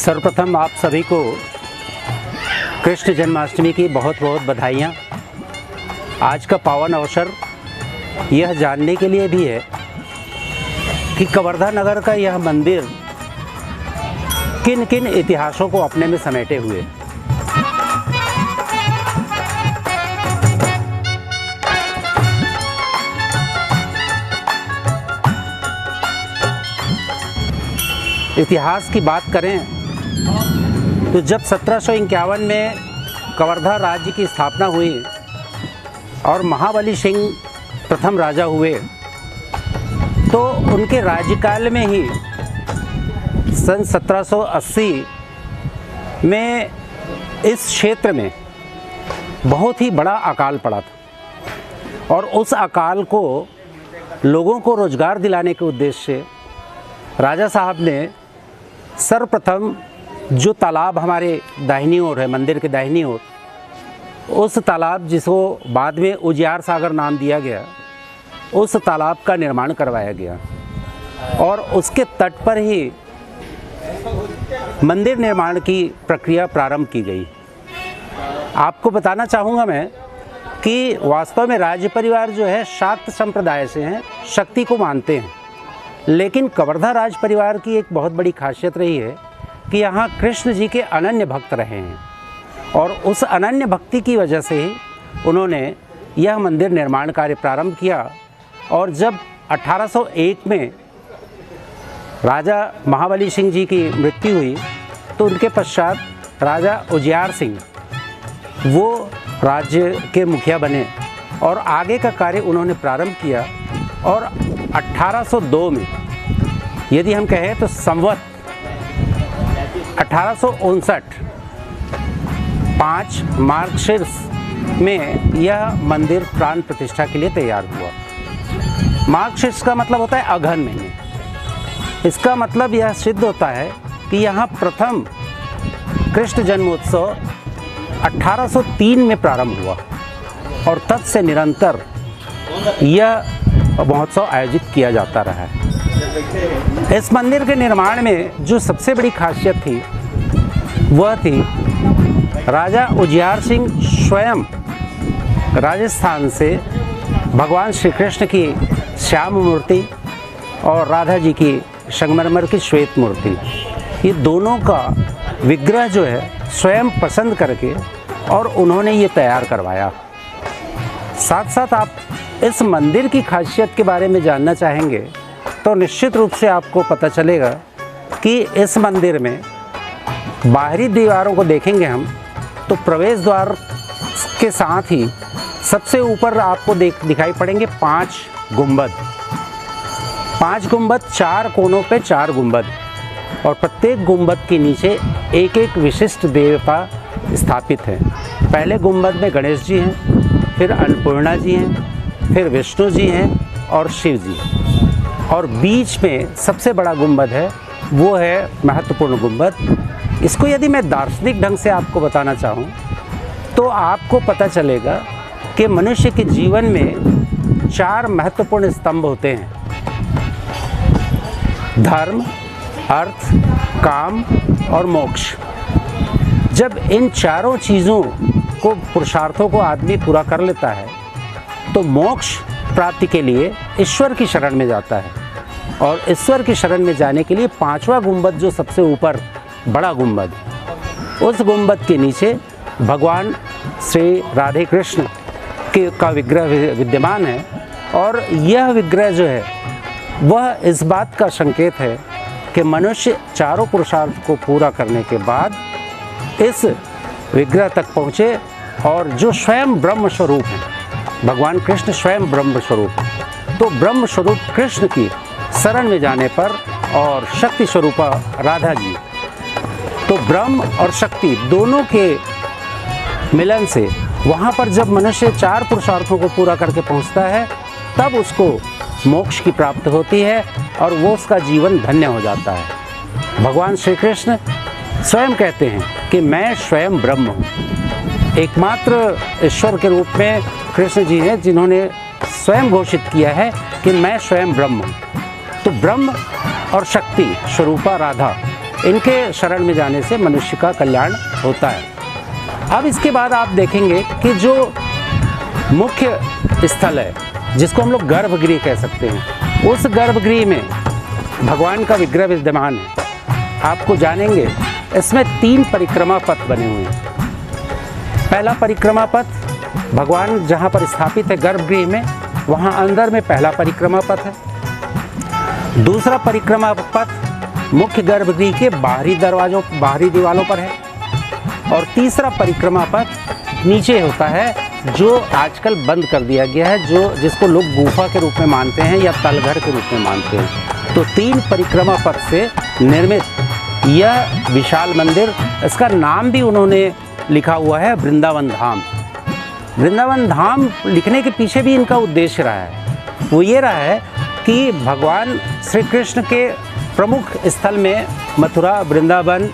सर्वप्रथम आप सभी को कृष्ण जन्माष्टमी की बहुत बहुत बधाइयाँ। आज का पावन अवसर यह जानने के लिए भी है कि कवर्धा नगर का यह मंदिर किन किन इतिहासों को अपने में समेटे हुए। इतिहास की बात करें तो जब 1751 में कवर्धा राज्य की स्थापना हुई और महाबली सिंह प्रथम राजा हुए, तो उनके राज्यकाल में ही सन 1780 में इस क्षेत्र में बहुत ही बड़ा अकाल पड़ा था और उस अकाल को लोगों को रोजगार दिलाने के उद्देश्य से राजा साहब ने सर्वप्रथम जो तालाब हमारे दाहिनी ओर है, मंदिर के दाहिनी ओर, उस तालाब जिसको बाद में उजियार सागर नाम दिया गया, उस तालाब का निर्माण करवाया गया और उसके तट पर ही मंदिर निर्माण की प्रक्रिया प्रारंभ की गई। आपको बताना चाहूँगा मैं कि वास्तव में राज्य परिवार जो है शाक्त संप्रदाय से हैं, शक्ति को मानते हैं, लेकिन कवर्धा राज परिवार की एक बहुत बड़ी खासियत रही है कि यहाँ कृष्ण जी के अनन्य भक्त रहे हैं और उस अनन्य भक्ति की वजह से ही उन्होंने यह मंदिर निर्माण कार्य प्रारंभ किया। और जब 1801 में राजा महाबली सिंह जी की मृत्यु हुई तो उनके पश्चात राजा उजियार सिंह वो राज्य के मुखिया बने और आगे का कार्य उन्होंने प्रारंभ किया। और 1802 में यदि हम कहें तो संवत 1859 5 मार्गशीर्ष में यह मंदिर प्राण प्रतिष्ठा के लिए तैयार हुआ। मार्गशीर्ष का मतलब होता है अगहन महीने। इसका मतलब यह सिद्ध होता है कि यहाँ प्रथम कृष्ण जन्मोत्सव 1803 में प्रारंभ हुआ और तब से निरंतर यह महोत्सव आयोजित किया जाता रहा है। इस मंदिर के निर्माण में जो सबसे बड़ी खासियत थी वह थी राजा उजियार सिंह स्वयं राजस्थान से भगवान श्री कृष्ण की श्याम मूर्ति और राधा जी की संगमरमर की श्वेत मूर्ति, ये दोनों का विग्रह जो है स्वयं पसंद करके और उन्होंने ये तैयार करवाया। साथ साथ आप इस मंदिर की खासियत के बारे में जानना चाहेंगे तो निश्चित रूप से आपको पता चलेगा कि इस मंदिर में बाहरी दीवारों को देखेंगे हम तो प्रवेश द्वार के साथ ही सबसे ऊपर आपको दिखाई पड़ेंगे 5 गुंबद। 5 गुंबद, 4 कोनों पे 4 गुंबद और प्रत्येक गुंबद के नीचे एक एक विशिष्ट देवता स्थापित हैं। पहले गुंबद में गणेश जी हैं, फिर अन्नपूर्णा जी हैं, फिर विष्णु जी हैं और शिव जी। और बीच में सबसे बड़ा गुंबद है वो है महत्वपूर्ण गुंबद। इसको यदि मैं दार्शनिक ढंग से आपको बताना चाहूँ तो आपको पता चलेगा कि मनुष्य के जीवन में 4 महत्वपूर्ण स्तंभ होते हैं: धर्म, अर्थ, काम और मोक्ष। जब इन चारों चीज़ों को, पुरुषार्थों को आदमी पूरा कर लेता है तो मोक्ष प्राप्ति के लिए ईश्वर की शरण में जाता है और ईश्वर की शरण में जाने के लिए 5वां गुंबद जो सबसे ऊपर बड़ा गुंबद, उस गुंबद के नीचे भगवान श्री राधे कृष्ण का विग्रह विद्यमान है। और यह विग्रह जो है वह इस बात का संकेत है कि मनुष्य चारों पुरुषार्थ को पूरा करने के बाद इस विग्रह तक पहुँचे और जो स्वयं ब्रह्म स्वरूप है, भगवान कृष्ण स्वयं ब्रह्म स्वरूप है, तो ब्रह्म स्वरूप कृष्ण की शरण में जाने पर और शक्ति स्वरूपा राधा जी, तो ब्रह्म और शक्ति दोनों के मिलन से वहाँ पर जब मनुष्य 4 पुरुषार्थों को पूरा करके पहुँचता है तब उसको मोक्ष की प्राप्ति होती है और वो उसका जीवन धन्य हो जाता है। भगवान श्री कृष्ण स्वयं कहते हैं कि मैं स्वयं ब्रह्म हूँ। एकमात्र ईश्वर के रूप में कृष्ण जी हैं जिन्होंने स्वयं घोषित किया है कि मैं स्वयं ब्रह्म हूँ। तो ब्रह्म और शक्ति स्वरूपा राधा इनके शरण में जाने से मनुष्य का कल्याण होता है। अब इसके बाद आप देखेंगे कि जो मुख्य स्थल है, जिसको हम लोग गर्भगृह कह सकते हैं, उस गर्भगृह में भगवान का विग्रह विद्यमान है। आपको जानेंगे, इसमें 3 परिक्रमा पथ बने हुए हैं। पहला परिक्रमा पथ भगवान जहाँ पर स्थापित है गर्भगृह में, वहाँ अंदर में पहला परिक्रमा पथ है। दूसरा परिक्रमा पथ मुख्य गर्भगृह के बाहरी दरवाजों, बाहरी दीवारों पर है। और तीसरा परिक्रमा पथ नीचे होता है, जो आजकल बंद कर दिया गया है, जिसको लोग गुफा के रूप में मानते हैं या तलघर के रूप में मानते हैं। तो 3 परिक्रमा पथ से निर्मित यह विशाल मंदिर, इसका नाम भी उन्होंने लिखा हुआ है वृंदावन धाम। वृंदावन धाम लिखने के पीछे भी इनका उद्देश्य रहा है। वो ये रहा है कि भगवान श्री कृष्ण के प्रमुख स्थल में मथुरा, वृंदावन,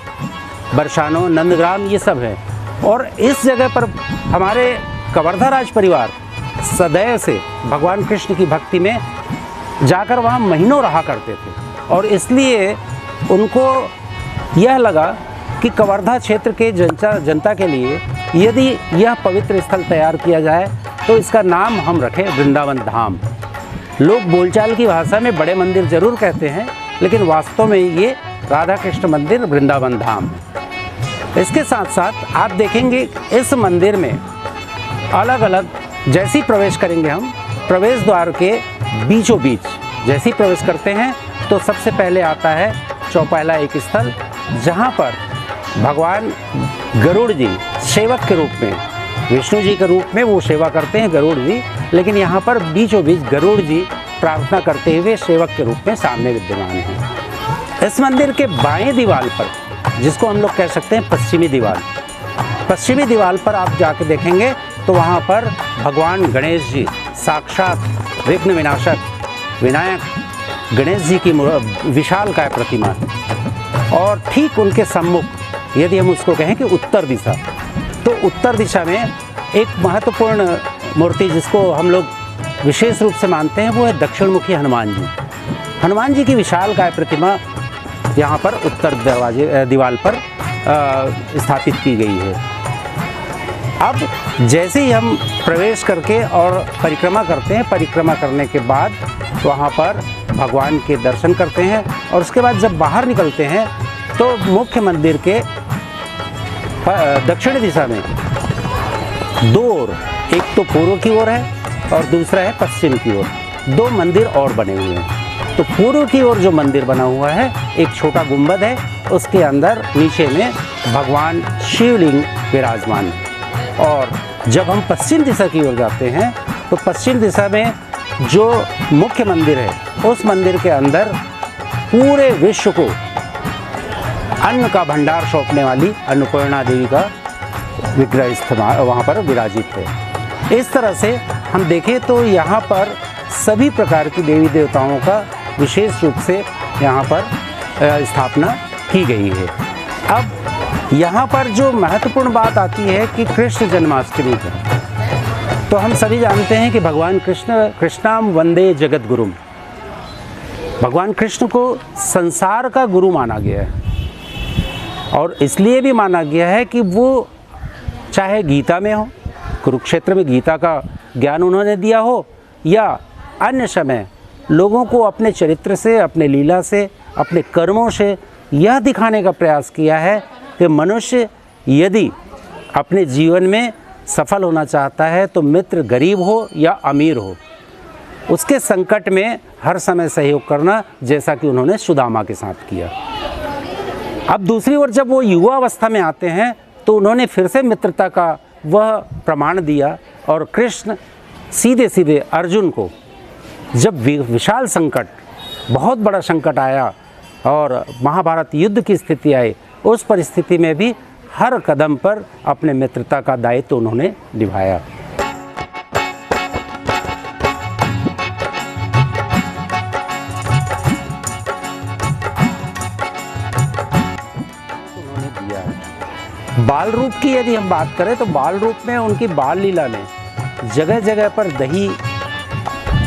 बरसानो, नंदग्राम ये सब है। और इस जगह पर हमारे कवर्धा राज परिवार सदैव से भगवान कृष्ण की भक्ति में जाकर वहाँ महीनों रहा करते थे। और इसलिए उनको यह लगा कि कवर्धा क्षेत्र के जनता के लिए यदि यह पवित्र स्थल तैयार किया जाए तो इसका नाम हम रखें वृंदावन धाम। लोग बोलचाल की भाषा में बड़े मंदिर जरूर कहते हैं, लेकिन वास्तव में ये राधा कृष्ण मंदिर वृंदावन धाम है। इसके साथ साथ आप देखेंगे इस मंदिर में अलग अलग, जैसे ही प्रवेश करेंगे हम, प्रवेश द्वार के बीचों बीच जैसे ही प्रवेश करते हैं तो सबसे पहले आता है चौपहला एक स्थल, जहाँ पर भगवान गरुड़ जी सेवक के रूप में, विष्णु जी के रूप में वो सेवा करते हैं गरुड़ जी, लेकिन यहाँ पर बीचों बीच गरुड़ जी प्रार्थना करते हुए सेवक के रूप में सामने विद्यमान हैं। इस मंदिर के बाएं दीवार पर, जिसको हम लोग कह सकते हैं पश्चिमी दीवार, पश्चिमी दीवार पर आप जाके देखेंगे तो वहाँ पर भगवान गणेश जी, साक्षात विघ्न विनाशक विनायक गणेश जी की विशालकाय प्रतिमा है। और ठीक उनके सम्मुख यदि हम उसको कहें कि उत्तर दिशा, तो उत्तर दिशा में एक महत्वपूर्ण मूर्ति जिसको हम लोग विशेष रूप से मानते हैं, वो है दक्षिणमुखी हनुमान जी। हनुमान जी की विशालकाय प्रतिमा यहाँ पर उत्तर दीवार पर स्थापित की गई है। अब जैसे ही हम प्रवेश करके और परिक्रमा करते हैं, परिक्रमा करने के बाद वहाँ पर भगवान के दर्शन करते हैं, और उसके बाद जब बाहर निकलते हैं तो मुख्य मंदिर के दक्षिण दिशा में 2 ओर, एक तो पूर्व की ओर है और दूसरा है पश्चिम की ओर, 2 मंदिर और बने हुए हैं। तो पूर्व की ओर जो मंदिर बना हुआ है, एक छोटा गुंबद है, उसके अंदर नीचे में भगवान शिवलिंग विराजमान है। और जब हम पश्चिम दिशा की ओर जाते हैं तो पश्चिम दिशा में जो मुख्य मंदिर है, उस मंदिर के अंदर पूरे विश्व को अन्न का भंडार सौंपने वाली अन्नपूर्णा देवी का विग्रह वहाँ पर विराजित है। इस तरह से हम देखें तो यहाँ पर सभी प्रकार की देवी देवताओं का विशेष रूप से यहाँ पर स्थापना की गई है। अब यहाँ पर जो महत्वपूर्ण बात आती है कि कृष्ण जन्माष्टमी है, तो हम सभी जानते हैं कि भगवान कृष्णाम वंदे जगत गुरुम, भगवान कृष्ण को संसार का गुरु माना गया है। और इसलिए भी माना गया है कि वो चाहे गीता में हो, कुरुक्षेत्र में गीता का ज्ञान उन्होंने दिया हो, या अन्य समय लोगों को अपने चरित्र से, अपने लीला से, अपने कर्मों से यह दिखाने का प्रयास किया है कि मनुष्य यदि अपने जीवन में सफल होना चाहता है तो मित्र गरीब हो या अमीर हो, उसके संकट में हर समय सहयोग करना, जैसा कि उन्होंने सुदामा के साथ किया। अब दूसरी ओर जब वो युवा अवस्था में आते हैं तो उन्होंने फिर से मित्रता का वह प्रमाण दिया, और कृष्ण सीधे सीधे अर्जुन को, जब विशाल संकट, बहुत बड़ा संकट आया और महाभारत युद्ध की स्थिति आई, उस परिस्थिति में भी हर कदम पर अपने मित्रता का दायित्व उन्होंने निभाया। बाल रूप की यदि हम बात करें तो बाल रूप में उनकी बाल लीला में जगह जगह पर दही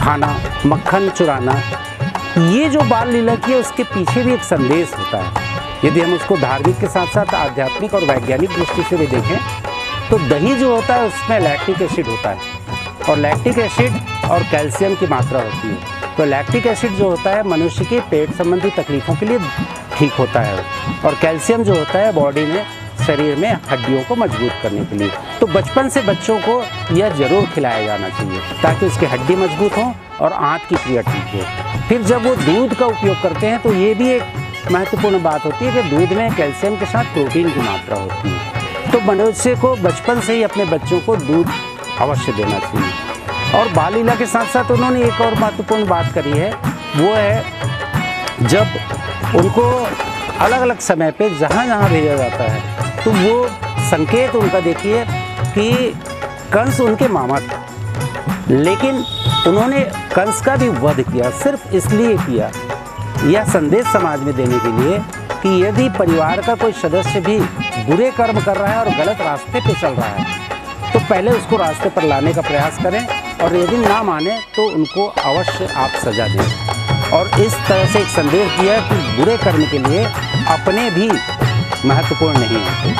खाना, मक्खन चुराना, ये जो बाल लीला की है उसके पीछे भी एक संदेश होता है। यदि हम उसको धार्मिक के साथ साथ आध्यात्मिक और वैज्ञानिक दृष्टि से भी देखें तो दही जो होता है उसमें लैक्टिक एसिड होता है, और लैक्टिक एसिड और कैल्शियम की मात्रा होती है। तो लैक्टिक एसिड जो होता है मनुष्य के पेट संबंधी तकलीफ़ों के लिए ठीक होता है, और कैल्शियम जो होता है बॉडी में, शरीर में हड्डियों को मजबूत करने के लिए। तो बचपन से बच्चों को यह ज़रूर खिलाया जाना चाहिए ताकि उसकी हड्डी मजबूत हो और आंत की क्रिया ठीक हो। फिर जब वो दूध का उपयोग करते हैं तो ये भी एक महत्वपूर्ण बात होती है कि दूध में कैल्शियम के साथ प्रोटीन की मात्रा होती है। तो मनुष्य को बचपन से ही अपने बच्चों को दूध अवश्य देना चाहिए। और बाल लीला के साथ साथ उन्होंने एक और महत्वपूर्ण बात करी है, वो है जब उनको अलग अलग समय पे जहाँ जहाँ भेजा जाता है तो वो संकेत उनका देखिए कि कंस उनके मामा थे, लेकिन उन्होंने कंस का भी वध किया। सिर्फ इसलिए किया, यह संदेश समाज में देने के लिए कि यदि परिवार का कोई सदस्य भी बुरे कर्म कर रहा है और गलत रास्ते पे चल रहा है तो पहले उसको रास्ते पर लाने का प्रयास करें, और यदि ना माने तो उनको अवश्य आप सजा दें। और इस तरह से एक संदेश दिया कि बुरे कर्म के लिए अपने भी महत्वपूर्ण नहीं होते।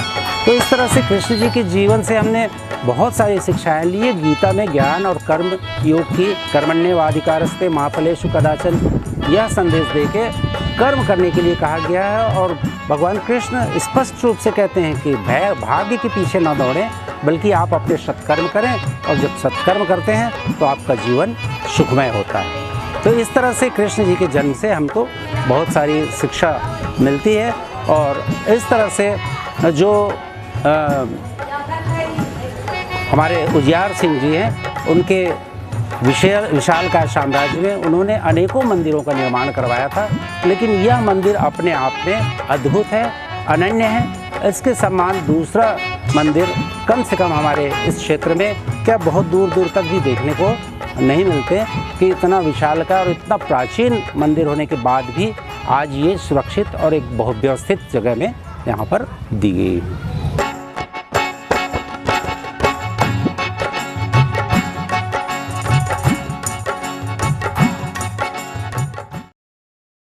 तो इस तरह से कृष्ण जी के जीवन से हमने बहुत सारी शिक्षाएं ली। गीता में ज्ञान और कर्म योग की कर्मण्येवाधिकारस्ते मा फलेषु कदाचन यह संदेश देके कर्म करने के लिए कहा गया है। और भगवान कृष्ण स्पष्ट रूप से कहते हैं कि भाग्य के पीछे न दौड़ें, बल्कि आप अपने सत्कर्म करें, और जब सत्कर्म करते हैं तो आपका जीवन सुखमय होता है। तो इस तरह से कृष्ण जी के जन्म से हमको बहुत सारी शिक्षा मिलती है। और इस तरह से जो हमारे उजियार सिंह जी हैं, उनके विशालकाय साम्राज्य में उन्होंने अनेकों मंदिरों का निर्माण करवाया था, लेकिन यह मंदिर अपने आप में अद्भुत है, अनन्य है। इसके समान दूसरा मंदिर कम से कम हमारे इस क्षेत्र में क्या बहुत दूर दूर तक भी देखने को नहीं मिलते कि इतना विशालकाय और इतना प्राचीन मंदिर होने के बाद भी आज ये सुरक्षित और एक बहुत व्यवस्थित जगह में यहाँ पर दी गई है।